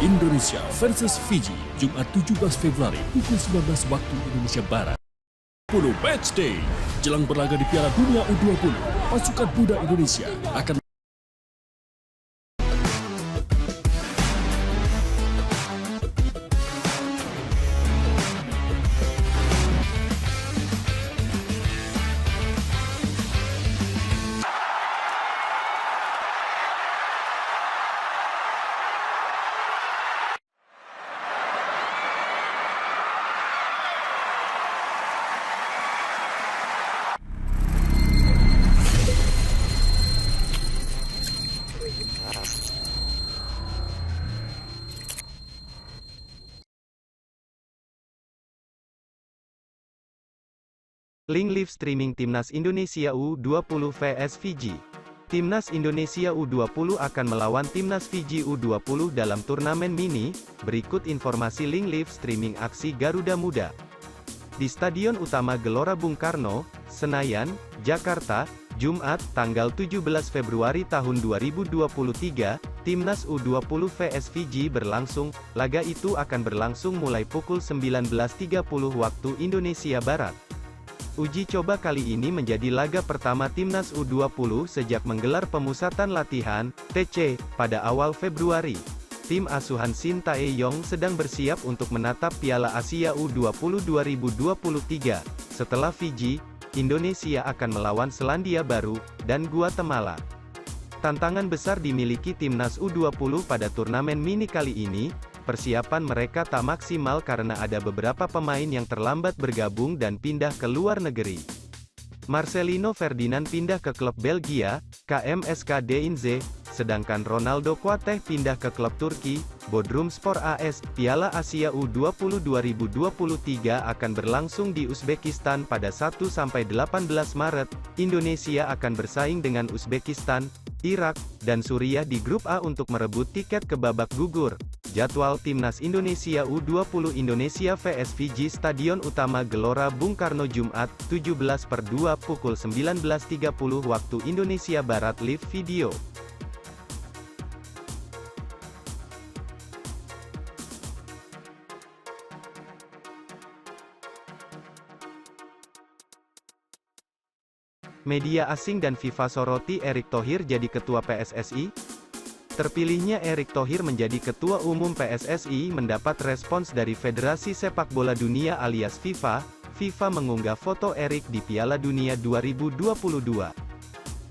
Indonesia versus Fiji, Jumat 17 Februari pukul 19 waktu Indonesia Barat. 10 Match Day. Jelang berlaga di Piala Dunia U20, pasukan muda Indonesia akan Link live streaming Timnas Indonesia U20 vs Fiji. Timnas Indonesia U20 akan melawan Timnas Fiji U20 dalam turnamen mini. Berikut informasi link live streaming aksi Garuda Muda. Di Stadion Utama Gelora Bung Karno, Senayan, Jakarta, Jumat, tanggal 17 Februari tahun 2023, Timnas U20 vs Fiji berlangsung. Laga itu akan berlangsung mulai pukul 19.30 waktu Indonesia Barat. Uji coba kali ini menjadi laga pertama Timnas U20 sejak menggelar pemusatan latihan, TC, pada awal Februari. Tim asuhan Shin Tae-yong sedang bersiap untuk menatap Piala Asia U20 2023. Setelah Fiji, Indonesia akan melawan Selandia Baru, dan Guatemala. Tantangan besar dimiliki Timnas U20 pada turnamen mini kali ini. Persiapan mereka tak maksimal karena ada beberapa pemain yang terlambat bergabung dan pindah ke luar negeri. Marcelino Ferdinand pindah ke klub Belgia, KMSK Deinze, sedangkan Ronaldo Kuateh pindah ke klub Turki, Bodrumspor AS. Piala Asia U20 2023 akan berlangsung di Uzbekistan pada 1-18 Maret. Indonesia akan bersaing dengan Uzbekistan, Irak, dan Suriah di grup A untuk merebut tiket ke babak gugur. Jadwal Timnas Indonesia U20 Indonesia vs Fiji Stadion Utama Gelora Bung Karno Jumat, 17/2 pukul 19.30 waktu Indonesia Barat live video. Media asing dan FIFA soroti Erick Thohir jadi ketua PSSI? Terpilihnya Erick Thohir menjadi Ketua Umum PSSI mendapat respons dari Federasi Sepak Bola Dunia alias FIFA. FIFA mengunggah foto Erick di Piala Dunia 2022.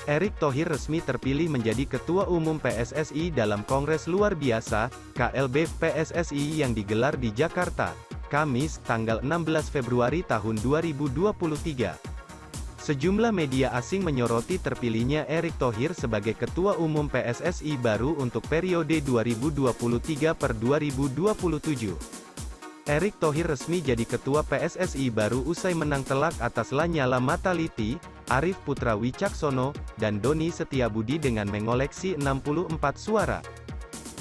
Erick Thohir resmi terpilih menjadi Ketua Umum PSSI dalam Kongres Luar Biasa, KLB PSSI yang digelar di Jakarta, Kamis, tanggal 16 Februari tahun 2023. Sejumlah media asing menyoroti terpilihnya Erick Thohir sebagai Ketua Umum PSSI baru untuk periode 2023-2027. Erick Thohir resmi jadi Ketua PSSI baru usai menang telak atas Lanyala Mataliti, Arif Putra Wicaksono, dan Doni Setiabudi dengan mengoleksi 64 suara.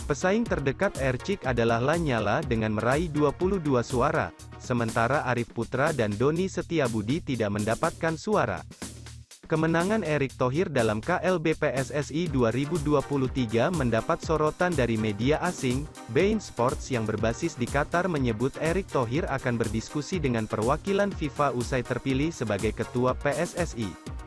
Pesaing terdekat Ercik adalah Lanyala dengan meraih 22 suara, sementara Arif Putra dan Doni Setiabudi tidak mendapatkan suara. Kemenangan Erick Thohir dalam KLB PSSI 2023 mendapat sorotan dari media asing. beIN Sports yang berbasis di Qatar menyebut Erick Thohir akan berdiskusi dengan perwakilan FIFA usai terpilih sebagai Ketua PSSI.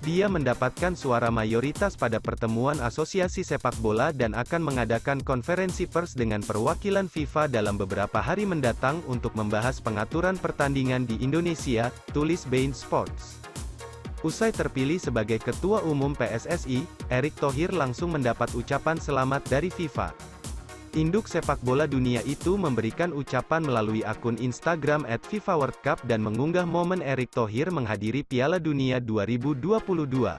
Dia mendapatkan suara mayoritas pada pertemuan Asosiasi Sepak Bola dan akan mengadakan konferensi pers dengan perwakilan FIFA dalam beberapa hari mendatang untuk membahas pengaturan pertandingan di Indonesia, tulis beIN Sports. Usai terpilih sebagai Ketua Umum PSSI, Erick Thohir langsung mendapat ucapan selamat dari FIFA. Induk sepak bola dunia itu memberikan ucapan melalui akun Instagram @FIFAWorldCup dan mengunggah momen Erick Thohir menghadiri Piala Dunia 2022.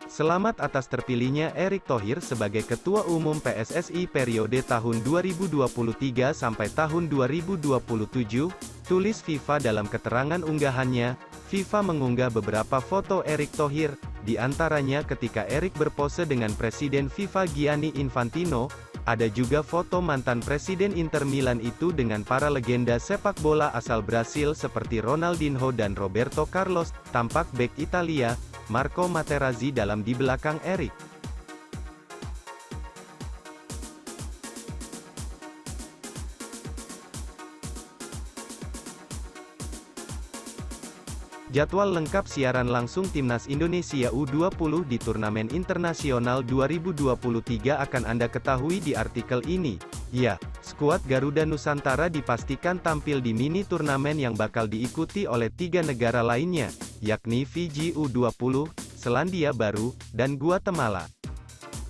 Selamat atas terpilihnya Erick Thohir sebagai Ketua Umum PSSI periode tahun 2023 sampai tahun 2027, tulis FIFA dalam keterangan unggahannya. FIFA mengunggah beberapa foto Erick Thohir, di antaranya ketika Erick berpose dengan Presiden FIFA Gianni Infantino. Ada juga foto mantan Presiden Inter Milan itu dengan para legenda sepak bola asal Brasil seperti Ronaldinho dan Roberto Carlos. Tampak bek Italia, Marco Materazzi dalam di belakang Erick. Jadwal lengkap siaran langsung Timnas Indonesia U20 di Turnamen Internasional 2023 akan Anda ketahui di artikel ini. Ya, skuad Garuda Nusantara dipastikan tampil di mini turnamen yang bakal diikuti oleh 3 negara lainnya, yakni Fiji U20, Selandia Baru, dan Guatemala.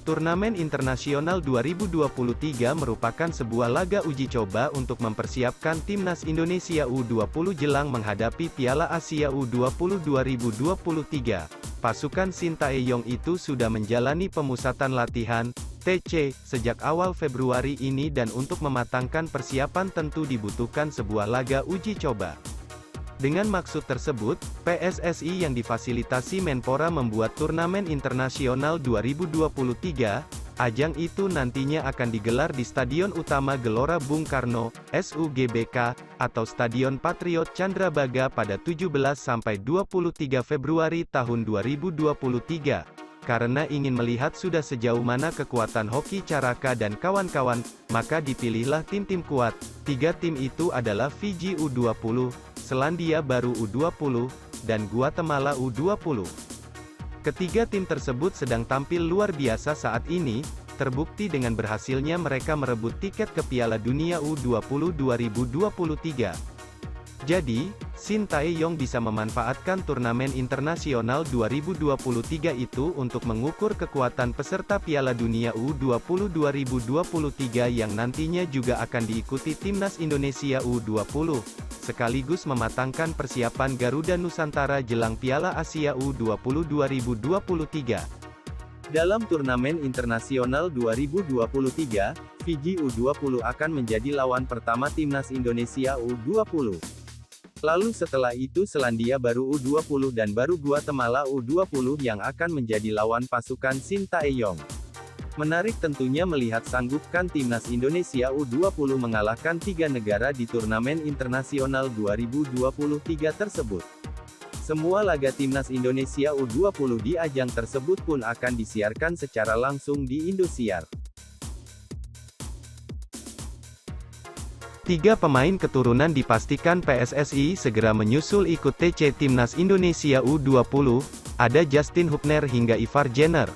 Turnamen Internasional 2023 merupakan sebuah laga uji coba untuk mempersiapkan Timnas Indonesia U20 jelang menghadapi Piala Asia U20 2023. Pasukan Sintayong itu sudah menjalani pemusatan latihan, TC, sejak awal Februari ini dan untuk mematangkan persiapan tentu dibutuhkan sebuah laga uji coba. Dengan maksud tersebut, PSSI yang difasilitasi Menpora membuat Turnamen Internasional 2023. Ajang itu nantinya akan digelar di Stadion Utama Gelora Bung Karno, SUGBK, atau Stadion Patriot Candrabaga pada 17-23 Februari tahun 2023. Karena ingin melihat sudah sejauh mana kekuatan Hoki Caraka dan kawan-kawan, maka dipilihlah tim-tim kuat. 3 tim itu adalah Fiji U20, Selandia Baru U20, dan Guatemala U20. Ketiga tim tersebut sedang tampil luar biasa saat ini, terbukti dengan berhasilnya mereka merebut tiket ke Piala Dunia U20 2023. Jadi, Sintayong bisa memanfaatkan Turnamen Internasional 2023 itu untuk mengukur kekuatan peserta Piala Dunia U20 2023 yang nantinya juga akan diikuti Timnas Indonesia U20, sekaligus mematangkan persiapan Garuda Nusantara jelang Piala Asia U20 2023. Dalam Turnamen Internasional 2023, Fiji U20 akan menjadi lawan pertama Timnas Indonesia U20. Lalu setelah itu Selandia Baru U20 dan baru Guatemala U20 yang akan menjadi lawan pasukan Sintayong. Menarik tentunya melihat sanggupkan Timnas Indonesia U20 mengalahkan 3 negara di Turnamen Internasional 2023 tersebut. Semua laga Timnas Indonesia U20 di ajang tersebut pun akan disiarkan secara langsung di Indosiar. 3 pemain keturunan dipastikan PSSI segera menyusul ikut TC Timnas Indonesia U20, ada Justin Hubner hingga Ivar Jenner.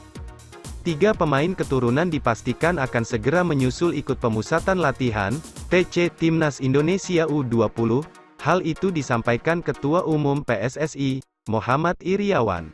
3 pemain keturunan dipastikan akan segera menyusul ikut pemusatan latihan, TC Timnas Indonesia U20, hal itu disampaikan Ketua Umum PSSI, Muhammad Iriawan.